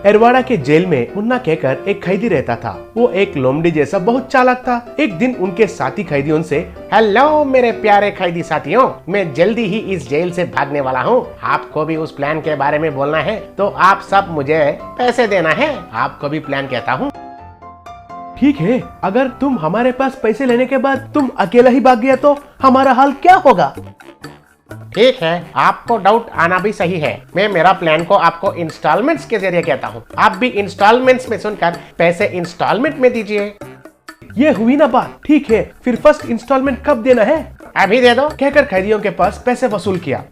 एरवाड़ा के जेल में मुन्ना कहकर एक कैदी रहता था। वो एक लोमड़ी जैसा बहुत चालाक था। एक दिन उनके साथी कैदियों से, हेलो मेरे प्यारे कैदी साथियों, मैं जल्दी ही इस जेल से भागने वाला हूँ। आपको भी उस प्लान के बारे में बोलना है तो आप सब मुझे पैसे देना है। आपको भी प्लान कहता हूँ। ठीक है, अगर तुम हमारे पास पैसे लेने के बाद तुम अकेला ही भाग गया तो हमारा हाल क्या होगा? ठीक है, आपको डाउट आना भी सही है। मैं मेरा प्लान को आपको इंस्टॉलमेंट्स के जरिए कहता हूँ। आप भी इंस्टॉलमेंट्स में सुनकर पैसे इंस्टॉलमेंट में दीजिए। ये हुई ना बात। ठीक है, फिर फर्स्ट इंस्टॉलमेंट कब देना है? अभी दे दो, कहकर कैदियों के पास पैसे वसूल किया।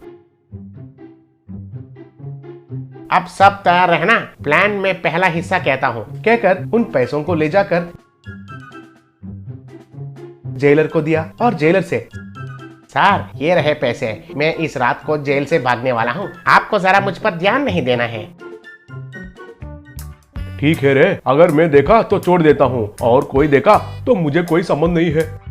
अब सब तैयार रहना, प्लान में पहला हिस्सा कहता हूँ, कहकर उन पैसों को ले जाकर जेलर को दिया और जेलर से, सर ये रहे पैसे, मैं इस रात को जेल से भागने वाला हूँ, आपको जरा मुझ पर ध्यान नहीं देना है। ठीक है रे, अगर मैं देखा तो छोड़ देता हूँ और कोई देखा तो मुझे कोई संबंध नहीं है।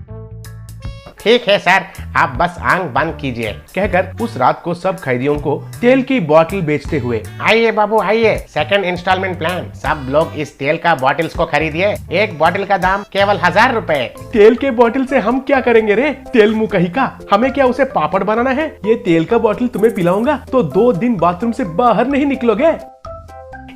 ठीक है सर, आप बस आंख बंद कीजिए, कहकर उस रात को सब कैदियों को तेल की बोतल बेचते हुए, आइए बाबू आइए, सेकंड इंस्टॉलमेंट प्लान। सब लोग इस तेल का बॉटल्स को खरीदिए। एक बॉटल का दाम केवल 1000 रुपए। तेल के बॉटल से हम क्या करेंगे रे? तेल मुंह कहीं का, हमें क्या उसे पापड़ बनाना है? ये तेल का बॉटल तुम्हें पिलाऊंगा तो 2 दिन बाथरूम से बाहर नहीं निकलोगे।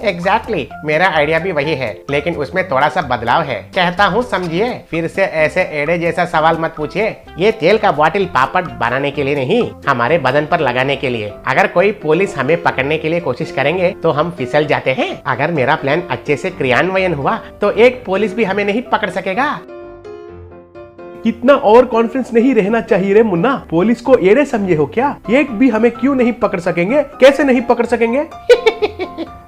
एग्जैक्टली, मेरा आइडिया भी वही है, लेकिन उसमें थोड़ा सा बदलाव है, कहता हूँ समझिए। फिर से ऐसे एड़े जैसा सवाल मत पूछिए। ये तेल का बॉटल पापड़ बनाने के लिए नहीं, हमारे बदन पर लगाने के लिए। अगर कोई पुलिस हमें पकड़ने के लिए कोशिश करेंगे तो हम फिसल जाते हैं। अगर मेरा प्लान अच्छे से क्रियान्वयन हुआ तो एक पुलिस भी हमें नहीं पकड़ सकेगा। इतना और कॉन्फिडेंस नहीं रहना चाहिए रे मुन्ना। पुलिस को एड़े समझे हो क्या? एक भी हमें क्यों नहीं पकड़ सकेंगे? कैसे नहीं पकड़ सकेंगे?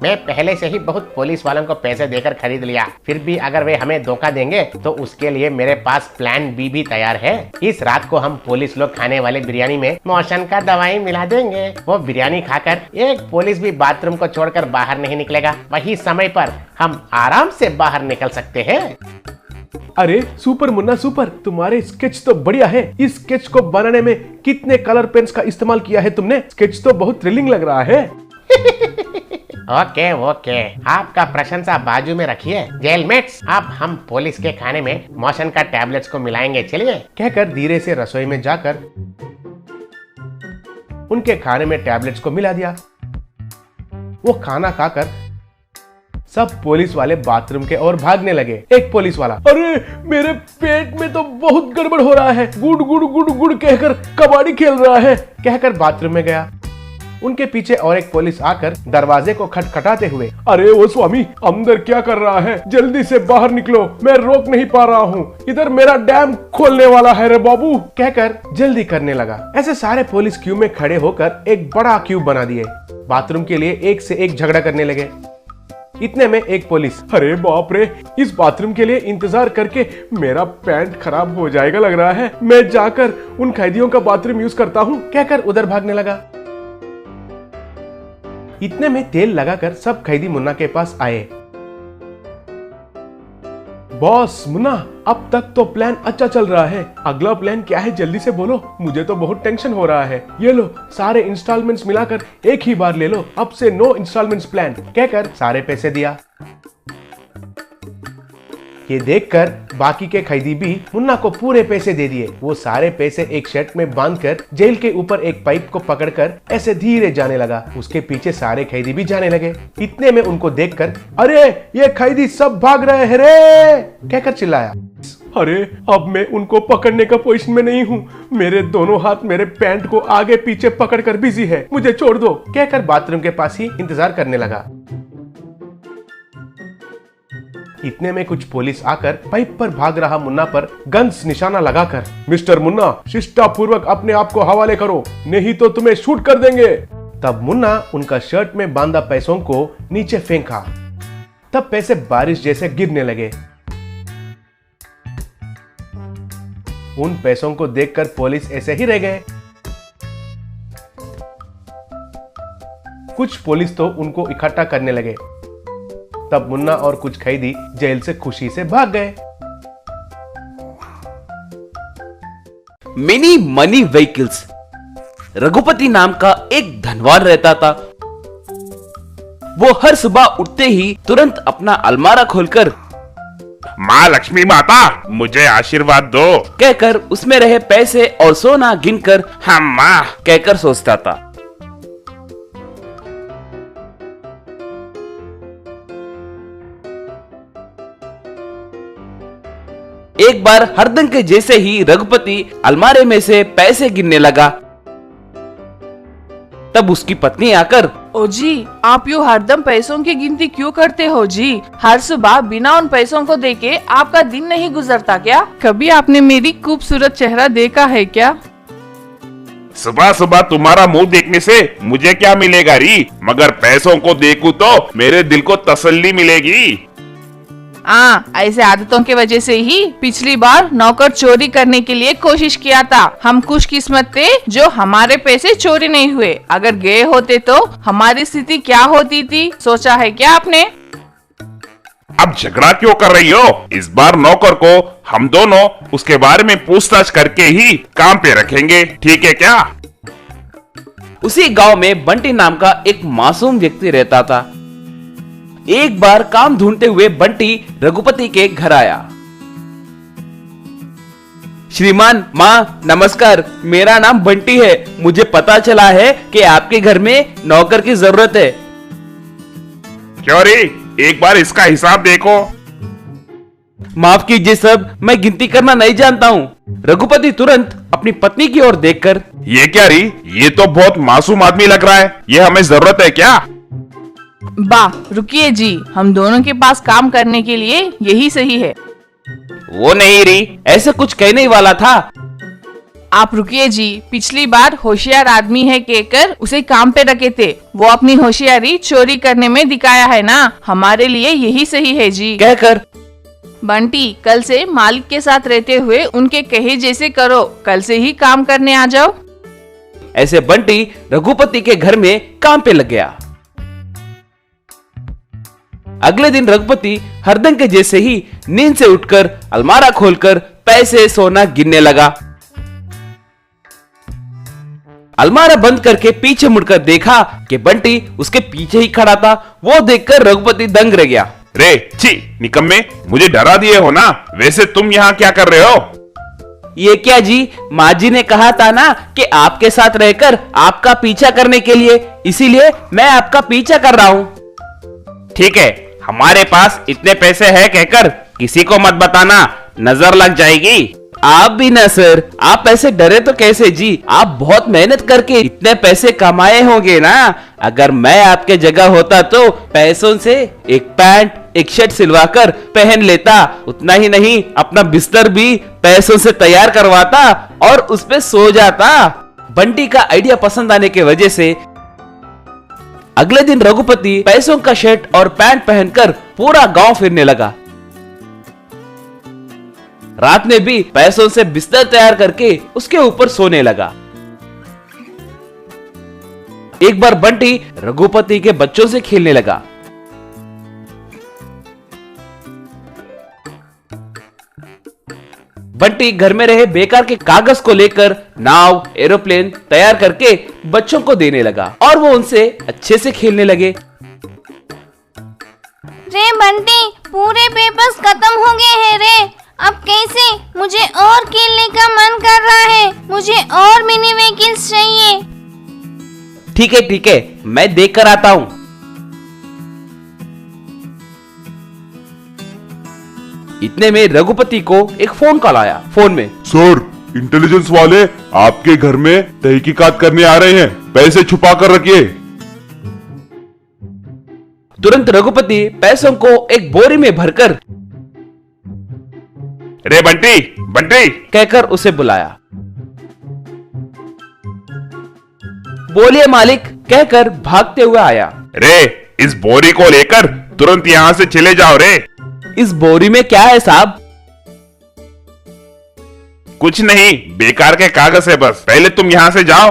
मैं पहले से ही बहुत पुलिस वालों को पैसे देकर खरीद लिया, फिर भी अगर वे हमें धोखा देंगे तो उसके लिए मेरे पास प्लान बी भी तैयार है। इस रात को हम पुलिस लोग खाने वाले बिरयानी में मोशन का दवाई मिला देंगे। वो बिरयानी खाकर एक पुलिस भी बाथरूम को छोड़कर बाहर नहीं निकलेगा। वही समय पर हम आराम से बाहर निकल सकते हैं। अरे सुपर मुन्ना सुपर, तुम्हारे स्केच तो बढ़िया है। इस स्केच को बनाने में कितने कलर पेन्स का इस्तेमाल किया है तुमने? स्केच तो बहुत थ्रिलिंग लग रहा है। ओके ओके, आपका प्रशंसा बाजू में रखिए। जेलमेट्स, अब हम पुलिस के खाने में मोशन का टैबलेट्स को मिलाएंगे, चलिए, कहकर धीरे से रसोई में जाकर उनके खाने में टैबलेट्स को मिला दिया। वो खाना खाकर सब पुलिस वाले बाथरूम के ओर भागने लगे। एक पुलिस वाला, अरे मेरे पेट में तो बहुत गड़बड़ हो रहा है, गुड़ गुड़ गुड़ गुड़ कहकर कबाड़ी खेल रहा है, कहकर बाथरूम में गया। उनके पीछे और एक पुलिस आकर दरवाजे को खटखटाते हुए, अरे वो स्वामी अंदर क्या कर रहा है? जल्दी से बाहर निकलो, मैं रोक नहीं पा रहा हूँ, इधर मेरा डैम खोलने वाला है रे बाबू, कहकर जल्दी करने लगा। ऐसे सारे पुलिस क्यू में खड़े होकर एक बड़ा क्यू बना दिए। बाथरूम के लिए एक से एक झगड़ा करने लगे। इतने में एक पुलिस, अरे बाप रे, इस बाथरूम के लिए इंतजार करके मेरा पैंट खराब हो जाएगा लग रहा है, मैं जाकर उन कैदियों का बाथरूम यूज करता हूँ, कहकर उधर भागने लगा। इतने में तेल लगाकर सब कैदी मुन्ना के पास आए। बॉस मुन्ना, अब तक तो प्लान अच्छा चल रहा है, अगला प्लान क्या है जल्दी से बोलो, मुझे तो बहुत टेंशन हो रहा है। ये लो सारे इंस्टॉलमेंट्स मिलाकर एक ही बार ले लो, अब से नो इंस्टॉलमेंट्स प्लान, कहकर सारे पैसे दिया। ये देखकर बाकी के कैदी भी मुन्ना को पूरे पैसे दे दिए। वो सारे पैसे एक शर्ट में बांधकर जेल के ऊपर एक पाइप को पकड़कर ऐसे धीरे जाने लगा। उसके पीछे सारे कैदी भी जाने लगे। इतने में उनको देखकर, अरे ये कैदी सब भाग रहे हैं रे, कहकर चिल्लाया। अरे अब मैं उनको पकड़ने का पोजीशन में नहीं हूँ, मेरे दोनों हाथ मेरे पैंट को आगे पीछे पकड़कर बिजी है, मुझे छोड़ दो, कहकर बाथरूम के पास ही इंतजार करने लगा। इतने में कुछ पुलिस आकर पाइप पर भाग रहा मुन्ना पर गन्स निशाना लगाकर, मिस्टर मुन्ना शिष्टापूर्वक अपने आप को हवाले करो, नहीं तो तुम्हें शूट कर देंगे। तब मुन्ना उनका शर्ट में बांधा पैसों को नीचे फेंका। तब पैसे बारिश जैसे गिरने लगे। उन पैसों को देखकर पुलिस ऐसे ही रह गए। कुछ पुलिस तो उनको इकट्ठा करने लगे। तब मुन्ना और कुछ कैदी जेल से खुशी से भाग गए। Mini money vehicles. रघुपति नाम का एक धनवान रहता था। वो हर सुबह उठते ही तुरंत अपना अलमारा खोलकर माँ लक्ष्मी माता मुझे आशीर्वाद दो कहकर उसमें रहे पैसे और सोना गिनकर हम माँ कहकर सोचता था। एक बार हरदम के जैसे ही रघुपति अलमारे में से पैसे गिनने लगा, तब उसकी पत्नी आकर, ओ जी, आप यूँ हरदम पैसों की गिनती क्यों करते हो जी? हर सुबह बिना उन पैसों को देखे आपका दिन नहीं गुजरता क्या? कभी आपने मेरी खूबसूरत चेहरा देखा है क्या? सुबह सुबह तुम्हारा मुंह देखने से मुझे क्या मिलेगा री, मगर पैसों को देखूं तो मेरे दिल को तसल्ली मिलेगी। ऐसे आदतों के वजह से ही पिछली बार नौकर चोरी करने के लिए कोशिश किया था। हम खुशकिस्मत थे जो हमारे पैसे चोरी नहीं हुए। अगर गए होते तो हमारी स्थिति क्या होती थी, सोचा है क्या आपने? अब झगड़ा क्यों कर रही हो? इस बार नौकर को हम दोनों उसके बारे में पूछताछ करके ही काम पे रखेंगे, ठीक है क्या? उसी गांव में बंटी नाम का एक मासूम व्यक्ति रहता था। एक बार काम ढूंढते हुए बंटी रघुपति के घर आया। श्रीमान, माँ नमस्कार, मेरा नाम बंटी है। मुझे पता चला है कि आपके घर में नौकर की जरूरत है। क्यों रे, एक बार इसका हिसाब देखो। माफ कीजिए सब, मैं गिनती करना नहीं जानता हूँ। रघुपति तुरंत अपनी पत्नी की ओर देखकर, ये क्या री, ये तो बहुत मासूम आदमी लग रहा है, ये हमें जरूरत है क्या? रुकिए जी, हम दोनों के पास काम करने के लिए यही सही है। वो नहीं री, ऐसे कुछ कहने ही वाला था। आप रुकिए जी, पिछली बार होशियार आदमी है कहकर उसे काम पे रखे थे। वो अपनी होशियारी चोरी करने में दिखाया है ना, हमारे लिए यही सही है जी। कहकर बंटी, कल से मालिक के साथ रहते हुए उनके कहे जैसे करो, कल से ही काम करने आ जाओ। ऐसे बंटी रघुपति के घर में काम पे लग गया। अगले दिन रघुपति हरदम के जैसे ही नींद से उठकर अलमारा खोलकर पैसे सोना गिनने लगा। अलमारा बंद करके पीछे मुड़कर देखा कि बंटी उसके पीछे ही खड़ा था। वो देखकर रघुपति दंग रह गया। रे छी निकम्मे, मुझे डरा दिए हो ना। वैसे तुम यहाँ क्या कर रहे हो? ये क्या जी, माँ जी ने कहा था ना कि आपके साथ रहकर आपका पीछा करने के लिए, इसीलिए मैं आपका पीछा कर रहा हूँ। ठीक है, हमारे पास इतने पैसे हैं कहकर किसी को मत बताना, नजर लग जाएगी। आप भी ना सर, आप ऐसे डरे तो कैसे जी? आप बहुत मेहनत करके इतने पैसे कमाए होंगे ना। अगर मैं आपके जगह होता तो पैसों से एक पैंट एक शर्ट सिलवाकर पहन लेता। उतना ही नहीं, अपना बिस्तर भी पैसों से तैयार करवाता और उस पे सो जाता। बंटी का आइडिया पसंद आने की वजह से अगले दिन रघुपति पैसों का शर्ट और पैंट पहनकर पूरा गांव फिरने लगा। रात में भी पैसों से बिस्तर तैयार करके उसके ऊपर सोने लगा। एक बार बंटी रघुपति के बच्चों से खेलने लगा। बंटी घर में रहे बेकार के कागज को लेकर नाव एरोप्लेन तैयार करके बच्चों को देने लगा और वो उनसे अच्छे से खेलने लगे। रे बंटी, पूरे पेपर्स खत्म हो गए हैं रे। अब कैसे? मुझे और खेलने का मन कर रहा है। मुझे और मिनी व्हीकल्स चाहिए। ठीक है, मैं देख कर आता हूँ। इतने में रघुपति को एक फोन कॉल आया। फोन में, सर, इंटेलिजेंस वाले आपके घर में तहकीकात करने आ रहे हैं, पैसे छुपा कर रखिए। तुरंत रघुपति पैसों को एक बोरी में भरकर रे बंटी बंटी कहकर उसे बुलाया। बोलिए मालिक कहकर भागते हुए आया। रे, इस बोरी को लेकर तुरंत यहाँ से चले जाओ रे। इस बोरी में क्या है साहब? कुछ नहीं, बेकार के कागज है बस। पहले तुम यहाँ से जाओ।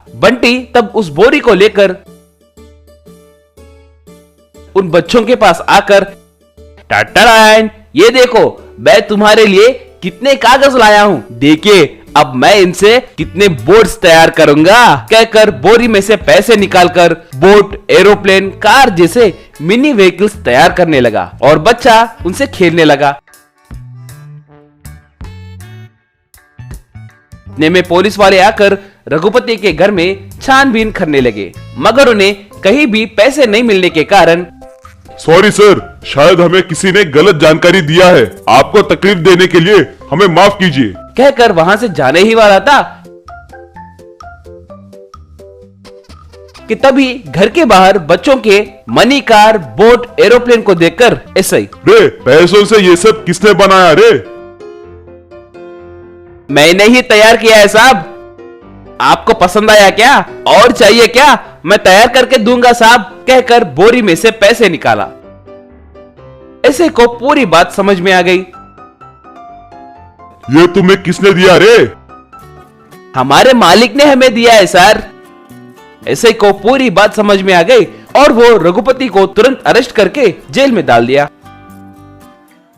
बंटी तब उस बोरी को लेकर उन बच्चों के पास आकर, टाटा, ये देखो मैं तुम्हारे लिए कितने कागज लाया हूँ। देखिए अब मैं इनसे कितने बोट्स तैयार करूंगा। कहकर बोरी में से पैसे निकालकर बोट, एरोप्लेन, कार जैसे मिनी व्हीकल्स तैयार करने लगा और बच्चा उनसे खेलने लगा। इतने में पुलिस वाले आकर रघुपति के घर में छानबीन करने लगे, मगर उन्हें कहीं भी पैसे नहीं मिलने के कारण सॉरी सर, शायद हमें किसी ने गलत जानकारी दिया है। आपको तकलीफ देने के लिए हमें माफ कीजिए। कहकर वहां से जाने ही वाला था कि तभी घर के बाहर बच्चों के मनी, कार, बोट, एरोप्लेन को देखकर ऐसा ही, रे पैसों से ये सब किसने बनाया रे? मैंने ही तैयार किया है साहब। आपको पसंद आया क्या? और चाहिए क्या? मैं तैयार करके दूंगा साहब। कहकर बोरी में से पैसे निकाला। ऐसे को पूरी बात समझ में आ गई। ये तुम्हें किसने दिया रे? हमारे मालिक ने हमें दिया है सर। ऐसे को पूरी बात समझ में आ गई और वो रघुपति को तुरंत अरेस्ट करके जेल में डाल दिया।